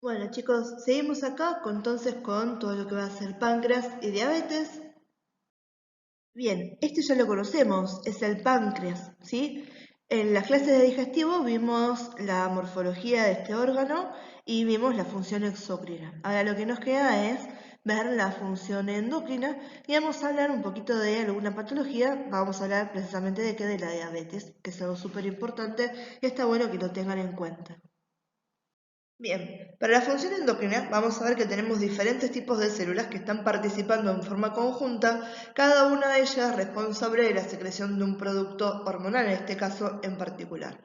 Bueno chicos, seguimos acá entonces con todo lo que va a ser páncreas y diabetes. Bien, este ya lo conocemos, es el páncreas, ¿sí? En las clases de digestivo vimos la morfología de este órgano y vimos la función exócrina. Ahora lo que nos queda es ver la función endocrina y vamos a hablar un poquito de alguna patología. Vamos a hablar precisamente de qué, de la diabetes, que es algo súper importante y está bueno que lo tengan en cuenta. Bien, para la función endocrina vamos a ver que tenemos diferentes tipos de células que están participando en forma conjunta, cada una de ellas responsable de la secreción de un producto hormonal, en este caso en particular.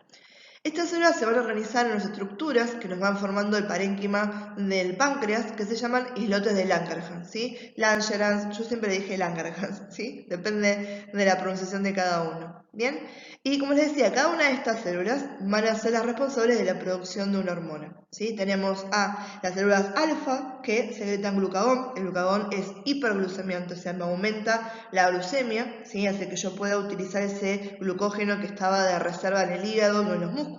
Estas células se van a organizar en las estructuras que nos van formando el parénquima del páncreas, que se llaman islotes de Langerhans, ¿sí? Langerhans, yo siempre dije Langerhans, ¿sí? Depende de la pronunciación de cada uno, ¿bien? Y como les decía, cada una de estas células van a ser las responsables de la producción de una hormona, ¿sí? Tenemos a las células alfa, que secretan glucagón. El glucagón es hiperglucemiante, o sea, me aumenta la glucemia, ¿sí? Hace que yo pueda utilizar ese glucógeno que estaba de reserva en el hígado o en los músculos.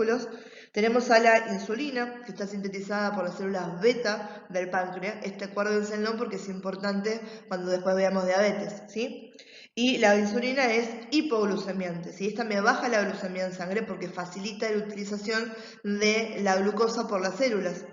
Tenemos a la insulina, que está sintetizada por las células beta del páncreas. Acuérdense el nombre porque es importante cuando después veamos diabetes, ¿sí? Y la insulina es hipoglucemiante, ¿sí? Esta me baja la glucemia en sangre porque facilita la utilización de la glucosa por las células.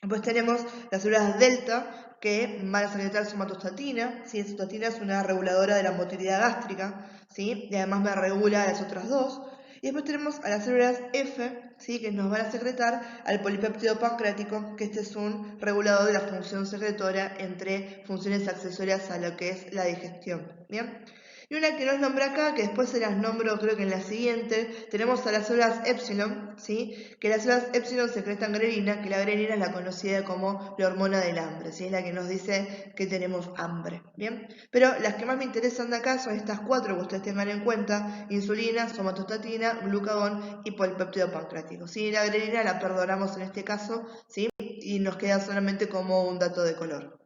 Después tenemos las células delta que van a secretar somatostatina, ¿sí? Somatostatina es una reguladora de la motilidad gástrica, ¿sí? Y además me regula las otras dos. Y después tenemos a las células F, ¿sí? Que nos van a secretar al polipéptido pancreático, que este es un regulador de la función secretora entre funciones accesorias a lo que es la digestión, ¿bien? Y una que no os nombré acá, que después se las nombro creo que en la siguiente, tenemos a las células épsilon, ¿sí? Que las células épsilon secretan grelina, que la grelina es la conocida como la hormona del hambre, ¿sí? Es la que nos dice que tenemos hambre, ¿bien? Pero las que más me interesan de acá son estas cuatro que ustedes tengan en cuenta: insulina, somatostatina, glucagón y polipéptido pancreático, ¿sí? La grelina la perdonamos en este caso, ¿sí? Y nos queda solamente como un dato de color.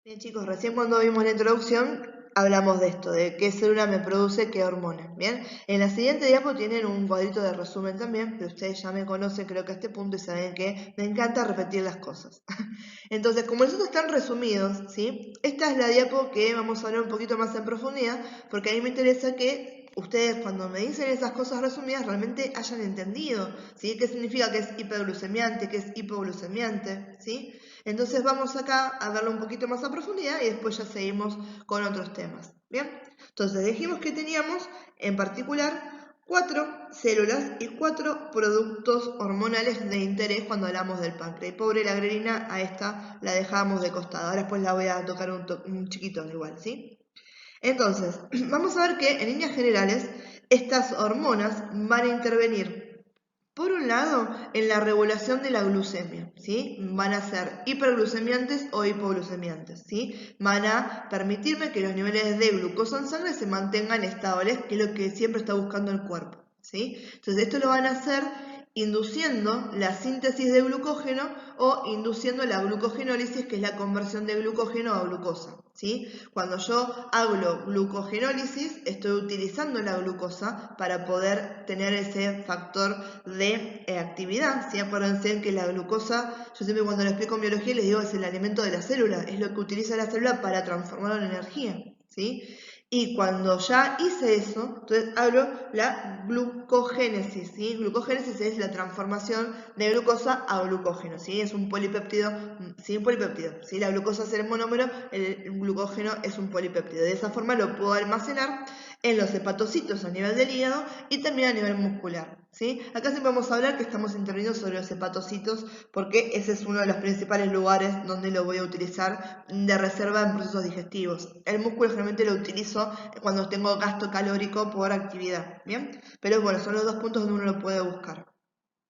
Bien chicos, recién cuando vimos la introducción hablamos de esto, de qué célula me produce qué hormona. Bien, en la siguiente diapo tienen un cuadrito de resumen también, pero ustedes ya me conocen creo que a este punto y saben que me encanta repetir las cosas. Entonces, como nosotros están resumidos, ¿sí? Esta es la diapo que vamos a hablar un poquito más en profundidad, porque a mí me interesa que ustedes cuando me dicen esas cosas resumidas realmente hayan entendido, ¿sí? ¿Qué significa que es hiperglucemiante, que es hipoglucemiante, ¿sí? Entonces vamos acá a darle un poquito más a profundidad y después ya seguimos con otros temas, ¿bien? Entonces dijimos que teníamos en particular 4 células y 4 productos hormonales de interés cuando hablamos del páncreas. Y pobre la grelina, a esta la dejábamos de costado. Ahora después la voy a tocar un chiquito igual, ¿sí? Entonces, vamos a ver que en líneas generales estas hormonas van a intervenir, por un lado, en la regulación de la glucemia, ¿sí? Van a ser hiperglucemiantes o hipoglucemiantes, ¿sí? Van a permitirme que los niveles de glucosa en sangre se mantengan estables, que es lo que siempre está buscando el cuerpo, ¿sí? Entonces, esto lo van a hacer induciendo la síntesis de glucógeno o induciendo la glucogenólisis, que es la conversión de glucógeno a glucosa, ¿sí? Cuando yo hago glucogenólisis, estoy utilizando la glucosa para poder tener ese factor de actividad, ¿sí? Acuérdense que la glucosa, yo siempre cuando lo explico en biología les digo, es el alimento de la célula, es lo que utiliza la célula para transformarlo en energía, ¿sí? Y cuando ya hice eso, entonces hablo la glucogénesis, ¿sí? Glucogénesis es la transformación de glucosa a glucógeno, ¿sí? Es un polipéptido, ¿sí? Un polipéptido, ¿sí? La glucosa es el monómero, el glucógeno es un polipéptido. De esa forma lo puedo almacenar en los hepatocitos a nivel del hígado y también a nivel muscular, ¿sí? Acá siempre vamos a hablar que estamos interviniendo sobre los hepatocitos porque ese es uno de los principales lugares donde lo voy a utilizar de reserva en procesos digestivos. El músculo generalmente lo utilizo cuando tengo gasto calórico por actividad, ¿bien? Pero bueno, son los dos puntos donde uno lo puede buscar.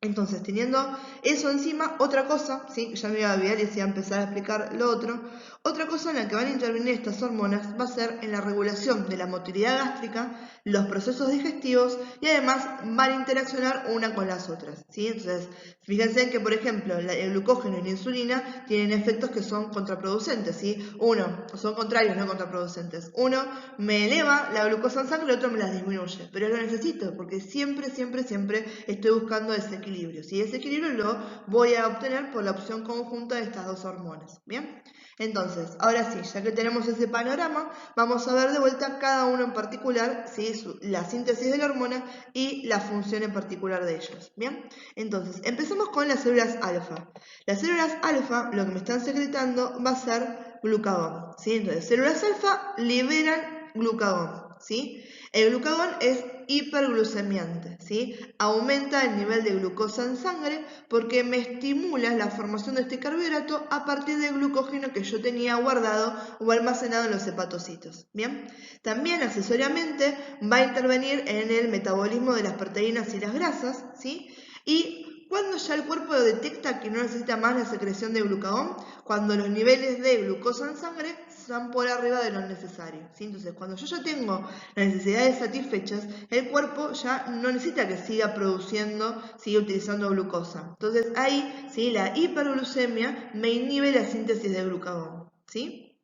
Entonces, teniendo eso encima, otra cosa, ¿sí? Ya me iba a olvidar y decía empezar a explicar lo otro. Otra cosa en la que van a intervenir estas hormonas va a ser en la regulación de la motilidad gástrica, los procesos digestivos y además van a interaccionar una con las otras, ¿sí? Entonces, fíjense en que, por ejemplo, el glucógeno y la insulina tienen efectos que son contraproducentes, ¿sí? Uno, son contrarios, no contraproducentes. Uno me eleva la glucosa en sangre, el otro me la disminuye, pero lo necesito porque siempre, siempre, siempre estoy buscando ese equilibrio equilibrio, ¿sí? Ese equilibrio lo voy a obtener por la opción conjunta de estas dos hormonas, ¿bien? Entonces, ahora sí, ya que tenemos ese panorama, vamos a ver de vuelta cada uno en particular, ¿sí? La síntesis de la hormona y la función en particular de ellos, ¿bien? Entonces, empezamos con las células alfa. Las células alfa, lo que me están secretando va a ser glucagón, ¿sí? Entonces, células alfa liberan glucagón, ¿sí? El glucagón es hiperglucemiante, ¿sí? Aumenta el nivel de glucosa en sangre porque me estimula la formación de este carbohidrato a partir del glucógeno que yo tenía guardado o almacenado en los hepatocitos, ¿bien? También accesoriamente va a intervenir en el metabolismo de las proteínas y las grasas, ¿sí? Y cuando ya el cuerpo detecta que no necesita más la secreción de glucagón, cuando los niveles de glucosa en sangre están por arriba de lo necesario, ¿sí? Entonces, cuando yo ya tengo las necesidades satisfechas, el cuerpo ya no necesita que siga produciendo, siga utilizando glucosa. Entonces, ahí, ¿sí? La hiperglucemia me inhibe la síntesis de glucagón, ¿sí?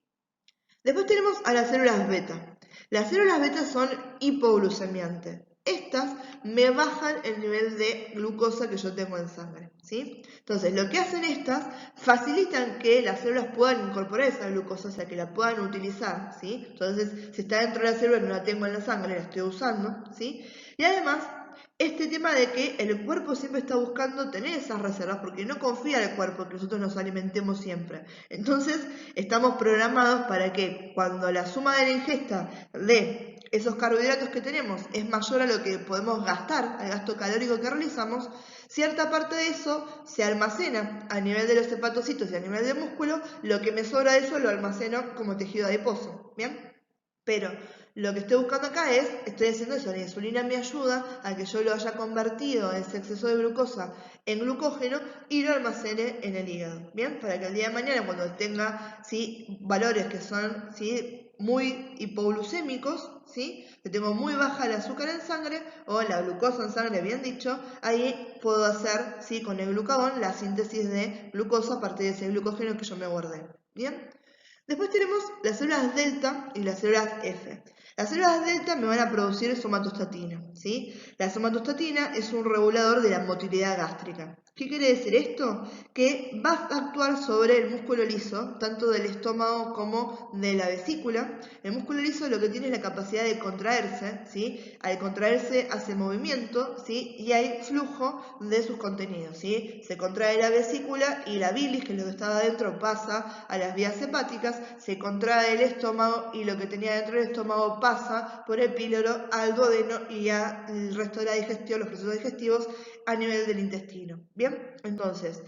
Después tenemos a las células beta. Las células beta son hipoglucemiantes. Estas me bajan el nivel de glucosa que yo tengo en sangre, ¿sí? Entonces, lo que hacen estas, facilitan que las células puedan incorporar esa glucosa, o sea, que la puedan utilizar, ¿sí? Entonces, si está dentro de la célula, no la tengo en la sangre, la estoy usando, ¿sí? Y además, este tema de que el cuerpo siempre está buscando tener esas reservas porque no confía en el cuerpo que nosotros nos alimentemos siempre. Entonces, estamos programados para que cuando la suma de la ingesta de esos carbohidratos que tenemos es mayor a lo que podemos gastar, al gasto calórico que realizamos, cierta parte de eso se almacena a nivel de los hepatocitos y a nivel del músculo, lo que me sobra de eso lo almaceno como tejido adiposo, ¿bien? Pero lo que estoy buscando acá es, estoy haciendo eso, la insulina me ayuda a que yo lo haya convertido, ese exceso de glucosa, en glucógeno y lo almacene en el hígado, ¿bien? Para que el día de mañana, cuando tenga, ¿sí? Valores que son, ¿sí? Muy hipoglucémicos, ¿sí? Que tengo muy baja el azúcar en sangre o la glucosa en sangre, bien dicho, ahí puedo hacer, ¿sí? Con el glucagón la síntesis de glucosa a partir de ese glucógeno que yo me guardé, ¿bien? Después tenemos las células delta y las células F. Las células delta me van a producir somatostatina, ¿sí? La somatostatina es un regulador de la motilidad gástrica. ¿Qué quiere decir esto? Que va a actuar sobre el músculo liso, tanto del estómago como de la vesícula. El músculo liso lo que tiene es la capacidad de contraerse, ¿sí? Al contraerse hace movimiento, ¿sí? Y hay flujo de sus contenidos, ¿sí? Se contrae la vesícula y la bilis, que es lo que estaba adentro, pasa a las vías hepáticas, se contrae el estómago y lo que tenía dentro del estómago pasa por el píloro al duodeno y al resto de la digestión, los procesos digestivos a nivel del intestino. Bien, entonces,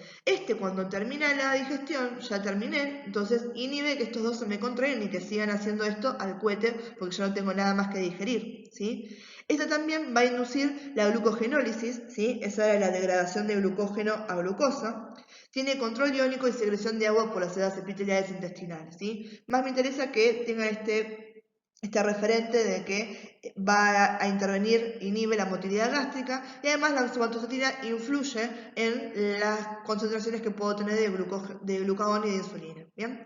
cuando termina la digestión, ya terminé, entonces inhibe que estos dos se me contraen y que sigan haciendo esto al cohete porque yo no tengo nada más que digerir, ¿sí? Esta también va a inducir la glucogenólisis, ¿sí? Esa es la degradación de glucógeno a glucosa. Tiene control iónico y secreción de agua por las células epiteliales intestinales, ¿sí? Más me interesa que tengan este referente de que va a intervenir, inhibe la motilidad gástrica y además la somatostatina influye en las concentraciones que puedo tener de glucagón y de insulina, ¿bien?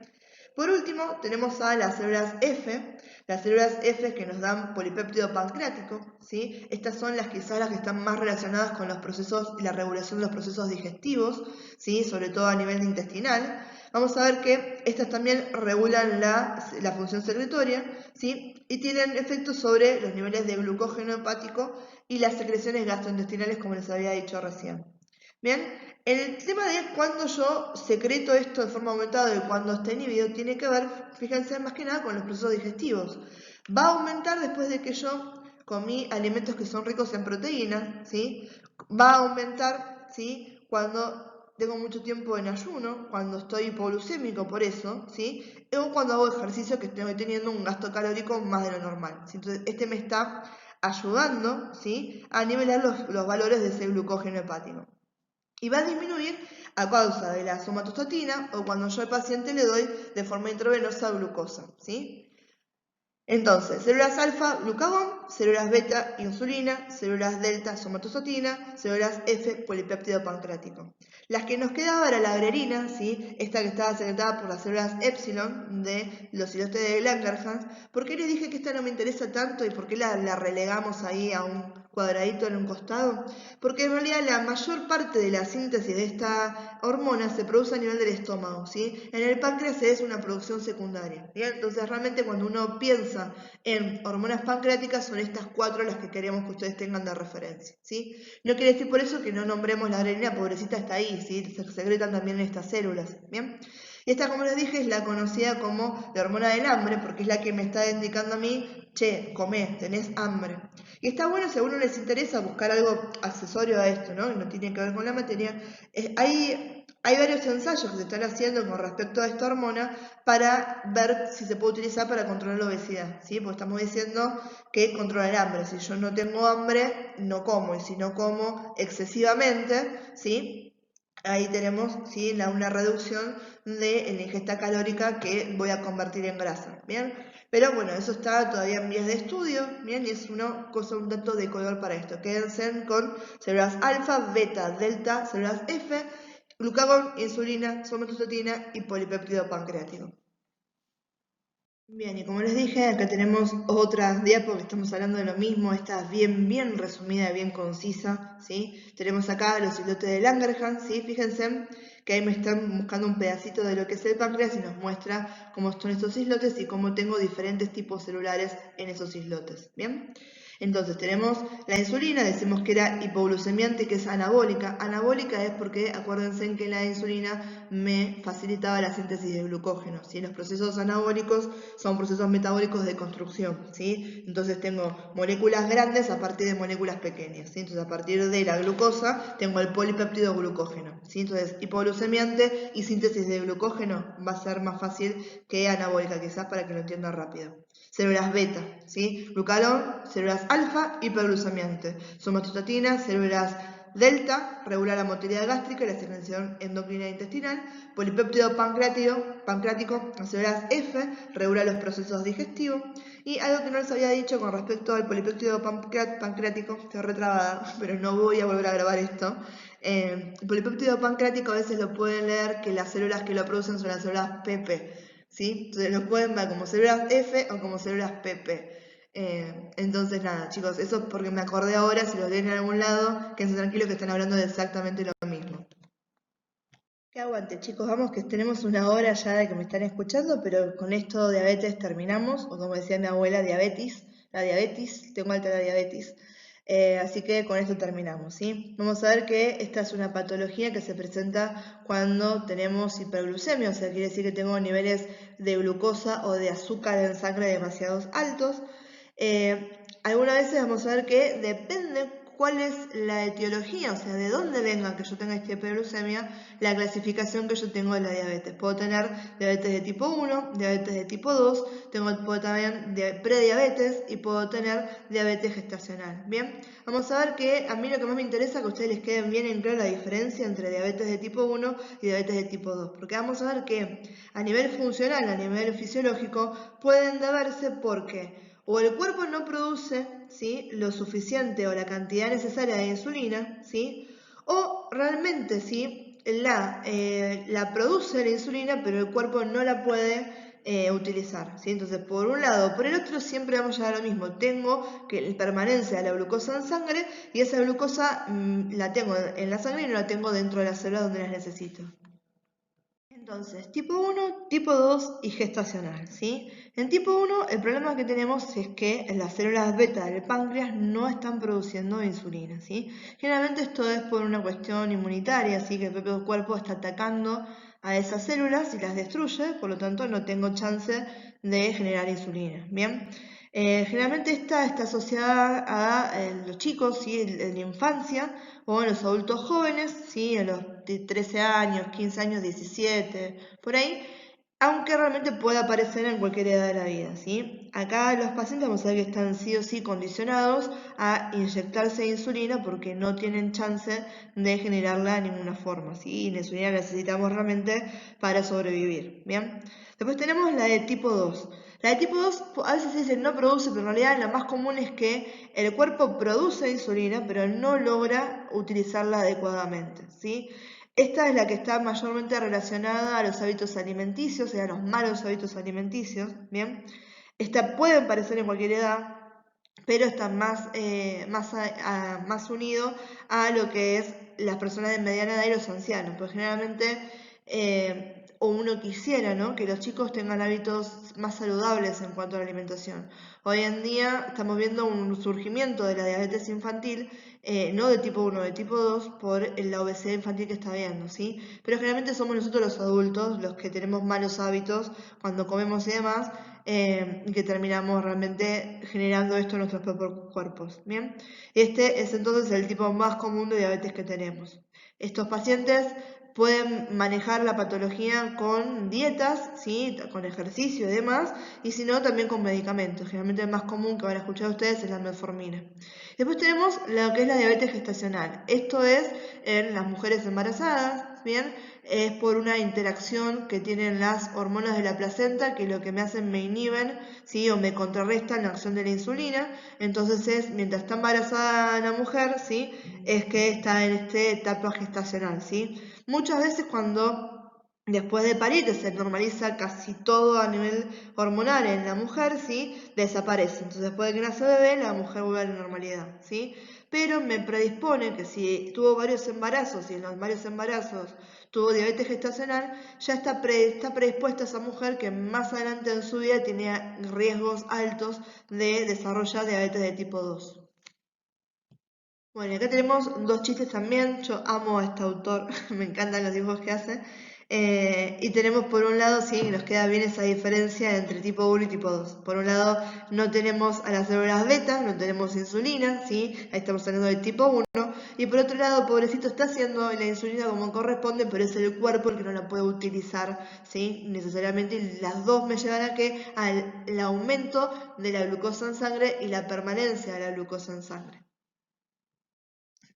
Por último, tenemos a las células F, las células F que nos dan polipéptido pancreático, ¿sí? Estas son quizás las que están más relacionadas con los procesos y la regulación de los procesos digestivos, ¿sí? Sobre todo a nivel intestinal. Vamos a ver que estas también regulan la función secretoria, ¿sí? Y tienen efectos sobre los niveles de glucógeno hepático y las secreciones gastrointestinales, como les había dicho recién. Bien, el tema de cuando yo secreto esto de forma aumentada y cuando está inhibido tiene que ver, fíjense, más que nada con los procesos digestivos. Va a aumentar después de que yo comí alimentos que son ricos en proteínas, ¿sí? Va a aumentar, ¿sí? Cuando tengo mucho tiempo en ayuno, cuando estoy hipoglucémico por eso, ¿sí? O cuando hago ejercicio que estoy teniendo un gasto calórico más de lo normal, ¿sí? Entonces, me está ayudando, ¿sí? A nivelar los valores de ese glucógeno hepático. Y va a disminuir a causa de la somatostatina o cuando yo al paciente le doy de forma intravenosa glucosa, ¿sí? Entonces, células alfa, glucagón, células beta, insulina, células delta, somatostatina, células F, polipéptido pancreático. Las que nos quedaba era la grelina, ¿sí? Esta que estaba secretada por las células epsilon de los islotes de Langerhans. ¿Por qué les dije que esta no me interesa tanto y por qué la relegamos ahí a un cuadradito en un costado? Porque en realidad la mayor parte de la síntesis de esta hormona se produce a nivel del estómago, ¿sí? En el páncreas es una producción secundaria, ¿bien? Entonces realmente cuando uno piensa en hormonas pancreáticas son estas 4 las que queremos que ustedes tengan de referencia, ¿sí? No quiere decir por eso que no nombremos la adrenalina, pobrecita está ahí, ¿sí? Se secretan también en estas células, ¿bien? Y esta, como les dije, es la conocida como la hormona del hambre, porque es la que me está indicando a mí, che, comé, tenés hambre. Y está bueno, si a uno les interesa buscar algo accesorio a esto, ¿no? Y no tiene que ver con la materia. Hay varios ensayos que se están haciendo con respecto a esta hormona para ver si se puede utilizar para controlar la obesidad, ¿sí? Porque estamos diciendo que controla el hambre. Si yo no tengo hambre, no como. Y si no como excesivamente, ¿sí? Ahí tenemos, ¿sí? Una reducción de la ingesta calórica que voy a convertir en grasa, ¿bien? Pero bueno, eso está todavía en vías de estudio, ¿bien? Y es un dato de color para esto. Quédense con células alfa, beta, delta, células F, glucagón, insulina, somatostatina y polipéptido pancreático. Bien, y como les dije, acá tenemos otra diapo que estamos hablando de lo mismo, esta bien resumida, bien concisa, ¿sí? Tenemos acá los islotes de Langerhans, ¿sí? Fíjense que ahí me están buscando un pedacito de lo que es el páncreas y nos muestra cómo son estos islotes y cómo tengo diferentes tipos celulares en esos islotes, ¿bien? Entonces tenemos la insulina, decimos que era hipoglucemiante, que es anabólica. Anabólica es porque acuérdense que la insulina me facilitaba la síntesis de glucógeno, ¿sí? Los procesos anabólicos son procesos metabólicos de construcción, ¿sí? Entonces tengo moléculas grandes a partir de moléculas pequeñas, ¿sí? Entonces a partir de la glucosa tengo el polipéptido glucógeno, ¿sí? Entonces hipoglucemiante y síntesis de glucógeno va a ser más fácil que anabólica, quizás para que lo entienda rápido. Células beta, ¿sí? Glucagón, células alfa, hiperglucemiante. Somatostatina, células delta, regula la motilidad gástrica y la secreción endocrina intestinal. Polipéptido pancreático, células F, regula los procesos digestivos. Y algo que no les había dicho con respecto al polipéptido pancreático, estoy retrabada, pero no voy a volver a grabar esto. El polipéptido pancreático a veces lo pueden leer que las células que lo producen son las células PP. ¿Sí? Entonces lo pueden ver como células F o como células PP. Entonces nada, chicos, eso es porque me acordé ahora, si lo leen en algún lado, quédense tranquilos que están hablando de exactamente lo mismo. Que aguante, chicos, vamos que tenemos una hora ya de que me están escuchando, pero con esto diabetes terminamos, o como decía mi abuela, la diabetes, tengo alta la diabetes. Así que con esto terminamos, ¿sí? Vamos a ver que esta es una patología que se presenta cuando tenemos hiperglucemia, o sea, quiere decir que tengo niveles de glucosa o de azúcar en sangre demasiados altos. Algunas veces vamos a ver que depende cuál es la etiología, o sea, de dónde venga que yo tenga esta hiperglucemia, la clasificación que yo tengo de la diabetes. Puedo tener diabetes de tipo 1, diabetes de tipo 2, puedo también prediabetes y puedo tener diabetes gestacional. Bien, vamos a ver que a mí lo que más me interesa es que a ustedes les quede bien en claro la diferencia entre diabetes de tipo 1 y diabetes de tipo 2, porque vamos a ver que a nivel funcional, a nivel fisiológico, pueden deberse porque o el cuerpo no produce, ¿sí?, lo suficiente o la cantidad necesaria de insulina, ¿sí?, o realmente sí la produce la insulina, pero el cuerpo no la puede utilizar, ¿sí? Entonces, por un lado o por el otro siempre vamos a llegar a lo mismo. Tengo que permanencia de la glucosa en sangre y esa glucosa la tengo en la sangre y no la tengo dentro de la célula donde la necesito. Entonces, tipo 1, tipo 2 y gestacional, ¿sí? En tipo 1, el problema que tenemos es que las células beta del páncreas no están produciendo insulina, ¿sí? Generalmente esto es por una cuestión inmunitaria, ¿sí? Que el propio cuerpo está atacando a esas células y las destruye, por lo tanto no tengo chance de generar insulina, ¿bien? Generalmente esta está asociada a los chicos, ¿sí?, en la infancia o en los adultos jóvenes, ¿sí?, a los 13 años, 15 años, 17, por ahí, aunque realmente puede aparecer en cualquier edad de la vida, ¿sí? Acá los pacientes vamos a ver que están sí o sí condicionados a inyectarse insulina porque no tienen chance de generarla de ninguna forma, ¿sí? Y la insulina la necesitamos realmente para sobrevivir, ¿bien? Después tenemos la de tipo 2. La de tipo 2 a veces se dice no produce, pero en realidad lo más común es que el cuerpo produce insulina, pero no logra utilizarla adecuadamente, ¿sí? Esta es la que está mayormente relacionada a los hábitos alimenticios y a los malos hábitos alimenticios, ¿bien? Esta puede aparecer en cualquier edad, pero está más unido a lo que es las personas de mediana edad y los ancianos, porque generalmente o uno quisiera, ¿no?, que los chicos tengan hábitos más saludables en cuanto a la alimentación. Hoy en día estamos viendo un surgimiento de la diabetes infantil, no de tipo 1, de tipo 2, por la obesidad infantil que está habiendo, ¿sí? Pero generalmente somos nosotros los adultos los que tenemos malos hábitos cuando comemos y demás, que terminamos realmente generando esto en nuestros propios cuerpos, ¿bien? Este es entonces el tipo más común de diabetes que tenemos. Estos pacientes pueden manejar la patología con dietas, ¿sí?, con ejercicio y demás, y si no, también con medicamentos. Generalmente el más común que van a escuchar ustedes es la metformina. Después tenemos lo que es la diabetes gestacional. Esto es en las mujeres embarazadas, ¿bien? Es por una interacción que tienen las hormonas de la placenta que lo que me hacen me inhiben, ¿sí?, o me contrarrestan la acción de la insulina. Entonces es, mientras está embarazada la mujer, ¿sí?, es que está en esta etapa gestacional, ¿sí? Muchas veces cuando después de parir, que se normaliza casi todo a nivel hormonal en la mujer, ¿sí?, desaparece. Entonces después de que nace el bebé, la mujer vuelve a la normalidad, ¿sí? Pero me predispone que si tuvo varios embarazos y en los varios embarazos tuvo diabetes gestacional, ya está predispuesta esa mujer que más adelante en su vida tiene riesgos altos de desarrollar diabetes de tipo 2. Bueno, y acá tenemos dos chistes también. Yo amo a este autor, me encantan los dibujos que hace. Y tenemos por un lado, sí, nos queda bien esa diferencia entre tipo 1 y tipo 2. Por un lado, no tenemos a las células beta, no tenemos insulina, ¿sí? Ahí estamos hablando de tipo 1. Y por otro lado, pobrecito, está haciendo la insulina como corresponde, pero es el cuerpo el que no la puede utilizar, ¿sí?, necesariamente. Y las dos me llevan a que al aumento de la glucosa en sangre y la permanencia de la glucosa en sangre.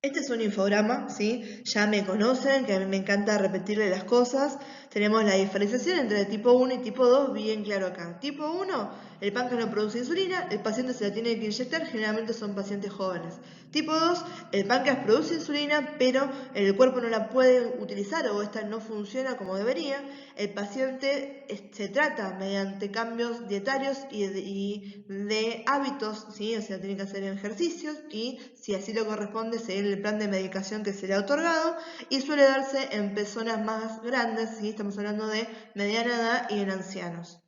Este es un infograma, ¿sí? Ya me conocen, que a mí me encanta repetirle las cosas. Tenemos la diferenciación entre tipo 1 y tipo 2 bien claro acá. Tipo 1, el páncreas no produce insulina, el paciente se la tiene que inyectar, generalmente son pacientes jóvenes. Tipo 2, el páncreas produce insulina, pero el cuerpo no la puede utilizar o esta no funciona como debería. El paciente se trata mediante cambios dietarios y de hábitos, ¿sí? O sea, tiene que hacer ejercicios y, si así lo corresponde, seguir el plan de medicación que se le ha otorgado, y suele darse en personas más grandes, ¿sí? Estamos hablando de mediana edad y en ancianos.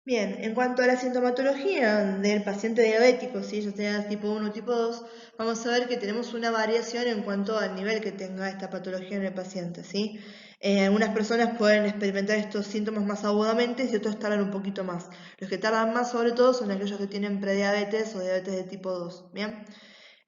Bien, en cuanto a la sintomatología del paciente diabético, si ya sea tipo 1 o tipo 2, vamos a ver que tenemos una variación en cuanto al nivel que tenga esta patología en el paciente, ¿sí? Algunas personas pueden experimentar estos síntomas más agudamente y otros tardan un poquito más. Los que tardan más, sobre todo, son aquellos que tienen prediabetes o diabetes de tipo 2, ¿bien?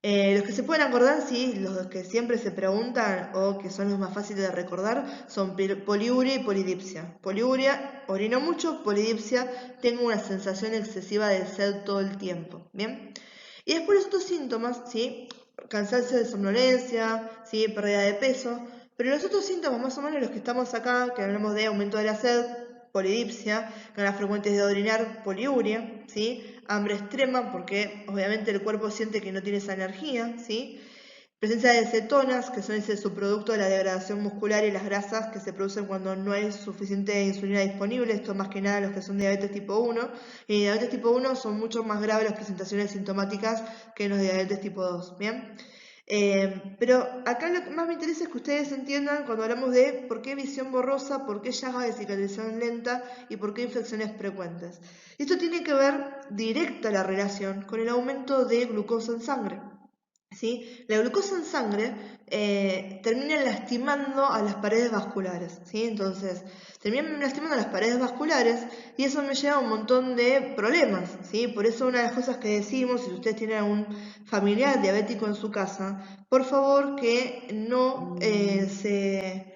Los que se pueden acordar, sí, los que siempre se preguntan o que son los más fáciles de recordar, son poliuria y polidipsia. Poliuria, orino mucho; polidipsia, tengo una sensación excesiva de sed todo el tiempo, ¿bien? Y después los otros síntomas, ¿sí? Cansancio de somnolencia, ¿sí? Pérdida de peso. Pero los otros síntomas, más o menos los que estamos acá, que hablamos de aumento de la sed, polidipsia, ganas frecuentes de orinar, poliuria, ¿sí? Hambre extrema, porque obviamente el cuerpo siente que no tiene esa energía, ¿sí? Presencia de cetonas, que son ese subproducto de la degradación muscular y las grasas que se producen cuando no hay suficiente insulina disponible. Esto más que nada los que son diabetes tipo 1. Y diabetes tipo 1 son mucho más graves las presentaciones sintomáticas que los diabetes tipo 2, ¿bien? Pero acá lo que más me interesa es que ustedes entiendan cuando hablamos de por qué visión borrosa, por qué llagas de cicatrización lenta y por qué infecciones frecuentes. Esto tiene que ver directa la relación con el aumento de glucosa en sangre, ¿sí? La glucosa en sangre termina lastimando a las paredes vasculares, ¿sí? Entonces, terminan lastimando las paredes vasculares y eso me lleva a un montón de problemas, ¿sí? Por eso una de las cosas que decimos, si ustedes tienen algún familiar diabético en su casa, por favor que no se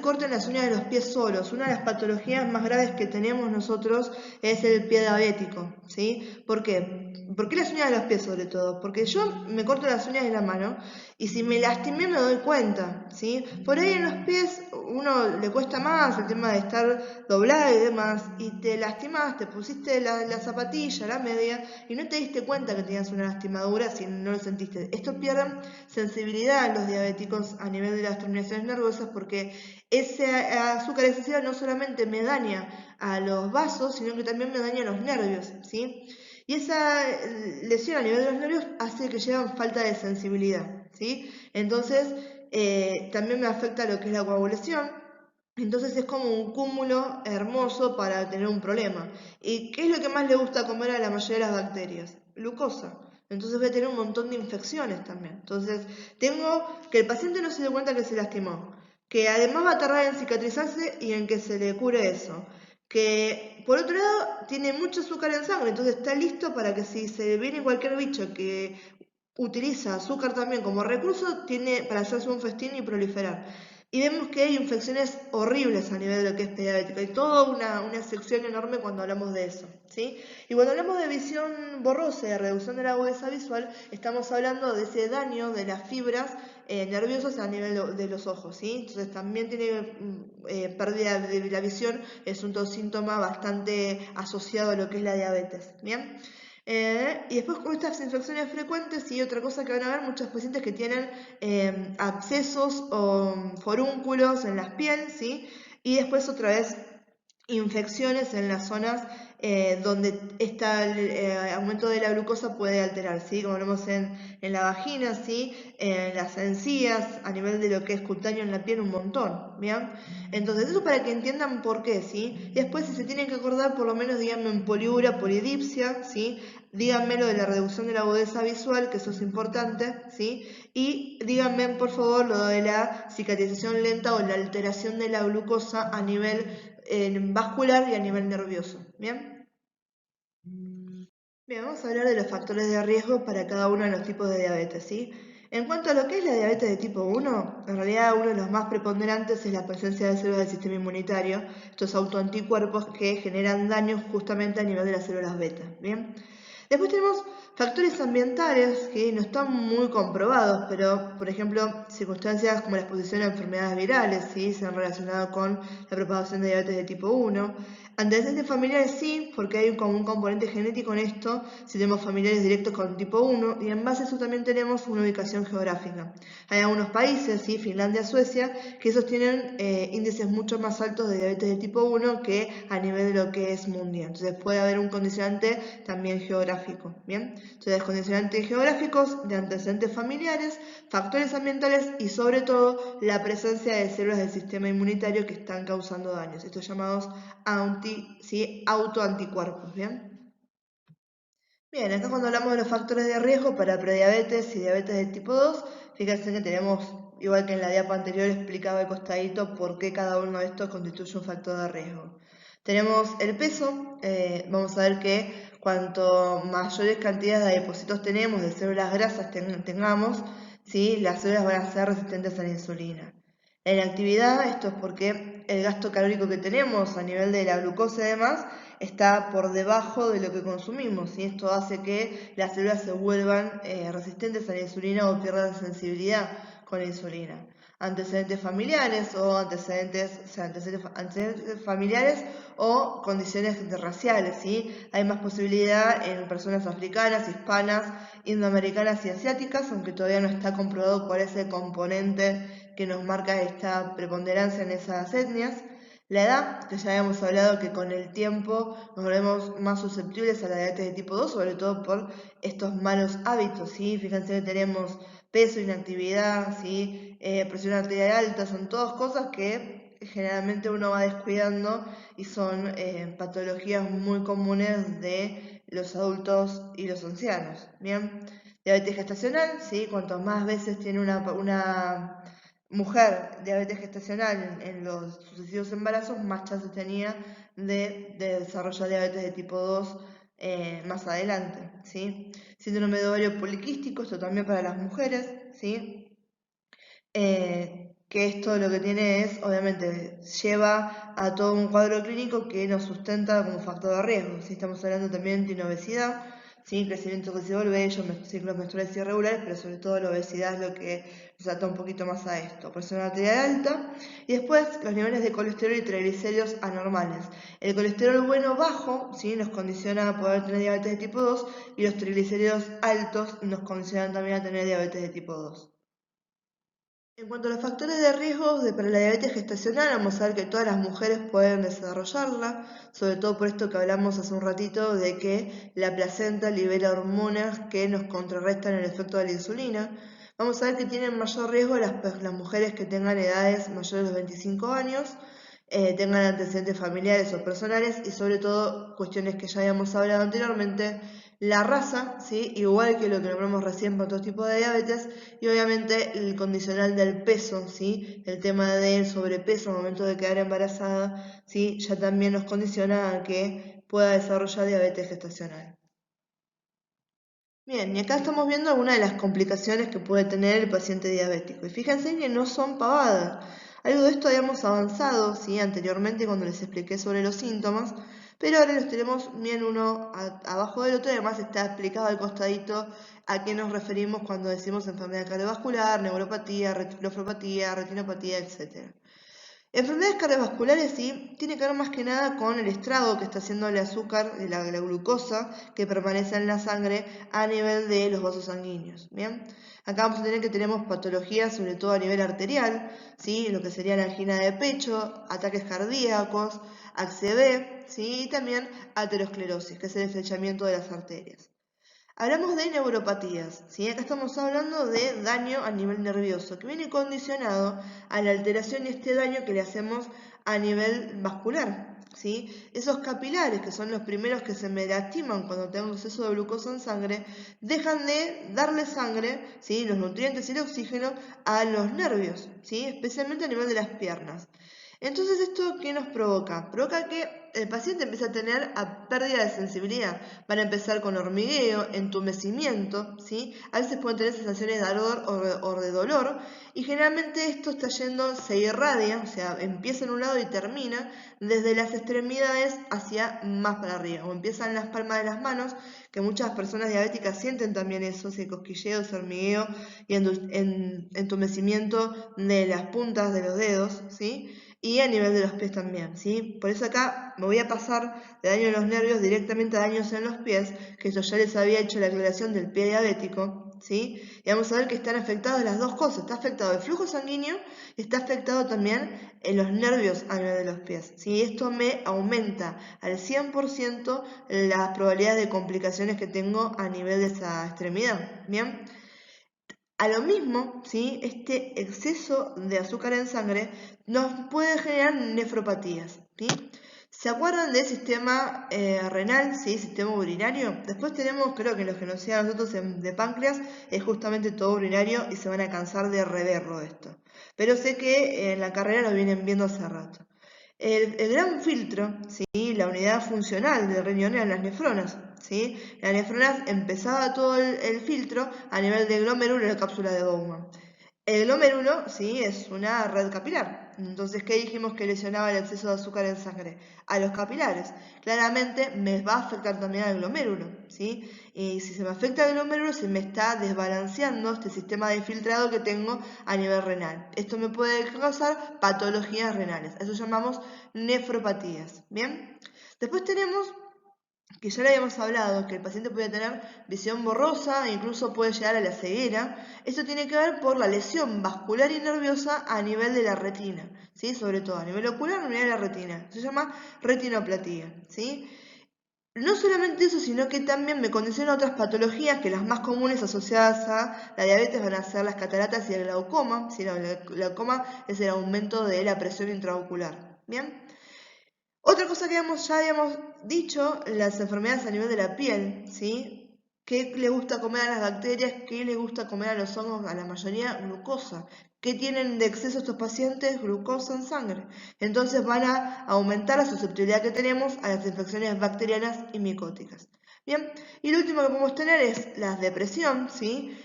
corten las uñas de los pies solos. Una de las patologías más graves que tenemos nosotros es el pie diabético, ¿sí? ¿Por qué? ¿Por qué las uñas de los pies sobre todo? Porque yo me corto las uñas de la mano y si me lastimé me doy cuenta, ¿sí? Por ahí en los pies uno le cuesta más el tema de estar doblado y demás, y te lastimas, te pusiste la zapatilla, la media, y no te diste cuenta que tenías una lastimadura si no lo sentiste. Esto pierden sensibilidad a los diabéticos a nivel de las terminaciones nerviosas, porque ese azúcar excesiva no solamente me daña a los vasos, sino que también me daña los nervios, ¿sí? Y esa lesión a nivel de los nervios hace que lleven falta de sensibilidad, ¿sí? Entonces, también me afecta lo que es la coagulación. Entonces es como un cúmulo hermoso para tener un problema. ¿Y qué es lo que más le gusta comer a la mayoría de las bacterias? Glucosa. Entonces voy a tener un montón de infecciones también. Entonces tengo que el paciente no se dé cuenta que se lastimó, que además va a tardar en cicatrizarse y en que se le cure eso, que por otro lado tiene mucho azúcar en sangre, entonces está listo para que si se viene cualquier bicho que utiliza azúcar también como recurso, tiene para hacerse un festín y proliferar. Y vemos que hay infecciones horribles a nivel de lo que es pediátrico. Hay toda una sección enorme cuando hablamos de eso, ¿sí? Y cuando hablamos de visión borrosa y de reducción de la agudeza visual, estamos hablando de ese daño de las fibras nerviosas a nivel de los ojos, ¿sí? Entonces también tiene pérdida de la visión, es un síntoma bastante asociado a lo que es la diabetes, ¿bien? Y después con estas infecciones frecuentes y otra cosa que van a ver muchos pacientes que tienen abscesos o forúnculos en la piel, ¿sí? Y después otra vez infecciones en las zonas donde este aumento de la glucosa puede alterar, ¿sí? Como vemos en la vagina, ¿sí? En las encías, a nivel de lo que es cutáneo en la piel, un montón, ¿bien? Entonces, eso para que entiendan por qué, ¿sí? Y después, si se tienen que acordar, por lo menos díganme en poliuria, polidipsia, ¿sí? Díganme lo de la reducción de la agudeza visual, que eso es importante, ¿sí? Y díganme, por favor, lo de la cicatrización lenta o la alteración de la glucosa a nivel vascular y a nivel nervioso, ¿bien? Bien, vamos a hablar de los factores de riesgo para cada uno de los tipos de diabetes, ¿sí? En cuanto a lo que es la diabetes de tipo 1, en realidad uno de los más preponderantes es la presencia de células del sistema inmunitario, estos autoanticuerpos que generan daños justamente a nivel de las células beta, ¿bien? Después tenemos factores ambientales que no están muy comprobados, pero por ejemplo, circunstancias como la exposición a enfermedades virales, ¿sí? Se han relacionado con la propagación de diabetes de tipo 1. Antecedentes familiares sí, porque hay como un componente genético en esto, si tenemos familiares directos con tipo 1, y en base a eso también tenemos una ubicación geográfica. Hay algunos países, ¿sí? Finlandia, Suecia, que esos tienen índices mucho más altos de diabetes de tipo 1 que a nivel de lo que es mundial. Entonces puede haber un condicionante también geográfico, ¿bien? Entonces condicionantes geográficos, de antecedentes familiares, factores ambientales y sobre todo la presencia de células del sistema inmunitario que están causando daños, estos llamados autoanticuerpos, ¿bien? Bien, acá cuando hablamos de los factores de riesgo para prediabetes y diabetes de tipo 2, fíjense que tenemos, igual que en la diapo anterior, explicado de costadito por qué cada uno de estos constituye un factor de riesgo. Tenemos el peso, vamos a ver que cuanto mayores cantidades de adipocitos tenemos, de células grasas tengamos, ¿sí? Las células van a ser resistentes a la insulina. La inactividad, esto es porque el gasto calórico que tenemos a nivel de la glucosa y demás está por debajo de lo que consumimos y esto hace que las células se vuelvan resistentes a la insulina o pierdan sensibilidad con la insulina. Antecedentes familiares o antecedentes familiares o condiciones raciales, ¿sí? Hay más posibilidad en personas africanas, hispanas, indoamericanas y asiáticas, aunque todavía no está comprobado cuál es el componente que nos marca esta preponderancia en esas etnias. La edad, que ya habíamos hablado que con el tiempo nos volvemos más susceptibles a la diabetes de tipo 2, sobre todo por estos malos hábitos, ¿sí? Fíjense que tenemos peso, inactividad, ¿sí? Presión arterial alta, son todas cosas que generalmente uno va descuidando y son patologías muy comunes de los adultos y los ancianos, ¿bien? Diabetes gestacional, ¿sí? Cuanto más veces tiene una mujer diabetes gestacional en los sucesivos embarazos, más chances tenía de desarrollar diabetes de tipo 2 más adelante, ¿sí? Síndrome de ovario poliquístico, esto también para las mujeres, ¿sí? Que esto lo que tiene es, obviamente, lleva a todo un cuadro clínico que nos sustenta como factor de riesgo. ¿Sí? Estamos hablando también de obesidad, ¿sí? Crecimiento excesivo del vello, ciclos menstruales irregulares, pero sobre todo la obesidad es lo que nos ata un poquito más a esto. Presión arterial alta y después los niveles de colesterol y triglicéridos anormales. El colesterol bueno bajo, ¿sí? Nos condiciona a poder tener diabetes de tipo 2 y los triglicéridos altos nos condicionan también a tener diabetes de tipo 2. En cuanto a los factores de riesgo para la diabetes gestacional, vamos a ver que todas las mujeres pueden desarrollarla, sobre todo por esto que hablamos hace un ratito de que la placenta libera hormonas que nos contrarrestan el efecto de la insulina. Vamos a ver que tienen mayor riesgo las mujeres que tengan edades mayores de 25 años, tengan antecedentes familiares o personales y sobre todo cuestiones que ya habíamos hablado anteriormente, la raza, ¿sí? Igual que lo que nombramos recién para todo tipo de diabetes, y obviamente el condicional del peso, ¿sí? El tema del sobrepeso al momento de quedar embarazada, ¿sí? Ya también nos condiciona a que pueda desarrollar diabetes gestacional. Bien, y acá estamos viendo algunas de las complicaciones que puede tener el paciente diabético. Y fíjense que no son pavadas. Algo de esto habíamos avanzado, ¿sí? Anteriormente cuando les expliqué sobre los síntomas, pero ahora los tenemos bien uno abajo del otro y además está explicado al costadito a qué nos referimos cuando decimos enfermedad cardiovascular, neuropatía, retinopatía, retinopatía, etc. Enfermedades cardiovasculares sí, tiene que ver más que nada con el estrago que está haciendo el azúcar, la glucosa, que permanece en la sangre a nivel de los vasos sanguíneos. ¿Bien? Acá vamos a tener que tenemos patologías, sobre todo a nivel arterial, ¿sí? Lo que sería la angina de pecho, ataques cardíacos, ACV, ¿sí? Y también aterosclerosis, que es el estrechamiento de las arterias. Hablamos de neuropatías, ¿sí? Acá estamos hablando de daño a nivel nervioso, que viene condicionado a la alteración y este daño que le hacemos a nivel vascular, ¿sí? Esos capilares, que son los primeros que se me lastiman cuando tengo exceso de glucosa en sangre, dejan de darle sangre, ¿sí? Los nutrientes y el oxígeno a los nervios, ¿sí? Especialmente a nivel de las piernas. Entonces, ¿esto qué nos provoca? Provoca que el paciente empiece a tener pérdida de sensibilidad. Van a empezar con hormigueo, entumecimiento, ¿sí? A veces pueden tener sensaciones de ardor o de dolor y generalmente esto está yendo, se irradia, o sea, empieza en un lado y termina desde las extremidades hacia más para arriba, o empieza en las palmas de las manos, que muchas personas diabéticas sienten también eso, ese cosquilleo, ese hormigueo y entumecimiento de las puntas de los dedos, ¿sí? Y a nivel de los pies también, ¿sí? Por eso acá me voy a pasar de daño en los nervios directamente a daños en los pies, que eso ya les había hecho la aclaración del pie diabético, ¿sí? Y vamos a ver que están afectadas las dos cosas, está afectado el flujo sanguíneo y está afectado también en los nervios a nivel de los pies, ¿sí? Esto me aumenta al 100% las probabilidades de complicaciones que tengo a nivel de esa extremidad, ¿bien? A lo mismo, ¿sí? Este exceso de azúcar en sangre nos puede generar nefropatías, ¿sí? ¿Se acuerdan del sistema renal, ¿sí? Sistema urinario? Después tenemos, creo que los que nos siguen a nosotros de páncreas, es justamente todo urinario y se van a cansar de reverlo esto. Pero sé que en la carrera lo vienen viendo hace rato. El gran filtro, ¿sí? La unidad funcional del riñón eran las nefronas, ¿sí? Las nefronas empezaba todo el filtro a nivel de glomérulo y la cápsula de Bowman. El glomérulo, sí, es una red capilar. Entonces, ¿qué dijimos que lesionaba el exceso de azúcar en sangre? A los capilares. Claramente me va a afectar también al glomérulo, ¿sí? Y si se me afecta el glomérulo, se me está desbalanceando este sistema de filtrado que tengo a nivel renal. Esto me puede causar patologías renales. Eso llamamos nefropatías, ¿bien? Después tenemos que ya le habíamos hablado, que el paciente puede tener visión borrosa e incluso puede llegar a la ceguera. Esto tiene que ver por la lesión vascular y nerviosa a nivel de la retina, ¿sí? Sobre todo a nivel ocular, a nivel de la retina. Se llama retinopatía, ¿sí? No solamente eso, sino que también me condiciona otras patologías que las más comunes asociadas a la diabetes van a ser las cataratas y el glaucoma. ¿Sí? El glaucoma es el aumento de la presión intraocular. ¿Bien? Otra cosa que ya habíamos dicho, las enfermedades a nivel de la piel, ¿sí? ¿Qué le gusta comer a las bacterias? ¿Qué le gusta comer a los hongos? A la mayoría, glucosa. ¿Qué tienen de exceso estos pacientes? Glucosa en sangre. Entonces van a aumentar la susceptibilidad que tenemos a las infecciones bacterianas y micóticas. Bien, y lo último que podemos tener es la depresión, ¿sí?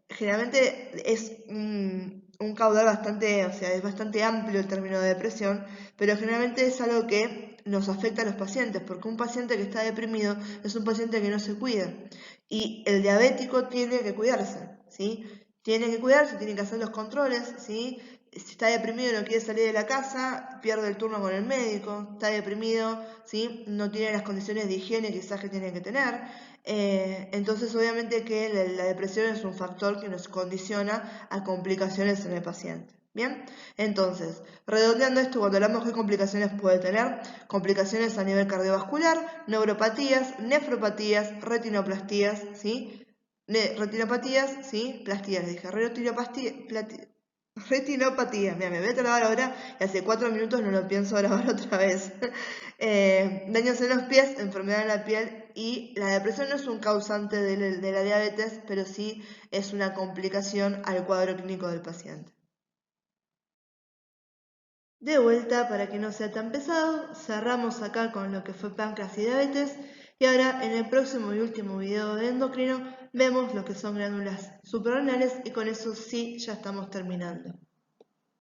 Generalmente es un caudal bastante, o sea, es bastante amplio el término de depresión, pero generalmente es algo que nos afecta a los pacientes, porque un paciente que está deprimido es un paciente que no se cuida. Y el diabético tiene que cuidarse, ¿sí? Tiene que cuidarse, tiene que hacer los controles, ¿sí? Si está deprimido y no quiere salir de la casa, pierde el turno con el médico, está deprimido, ¿sí? No tiene las condiciones de higiene quizás que tiene que tener. Entonces, obviamente que la depresión es un factor que nos condiciona a complicaciones en el paciente. Bien, entonces, redondeando esto, cuando hablamos de complicaciones puede tener complicaciones a nivel cardiovascular, neuropatías, nefropatías, retinoplastías, ¿sí? Retinopatías, ¿sí? Plastías, dije, retinopatía, mira, me voy a grabar ahora y hace 4 minutos no lo pienso grabar otra vez. Daños en los pies, enfermedad en la piel y la depresión no es un causante de la diabetes, pero sí es una complicación al cuadro clínico del paciente. De vuelta, para que no sea tan pesado, cerramos acá con lo que fue páncreas y diabetes y ahora en el próximo y último video de endocrino vemos lo que son glándulas suprarrenales y con eso sí ya estamos terminando.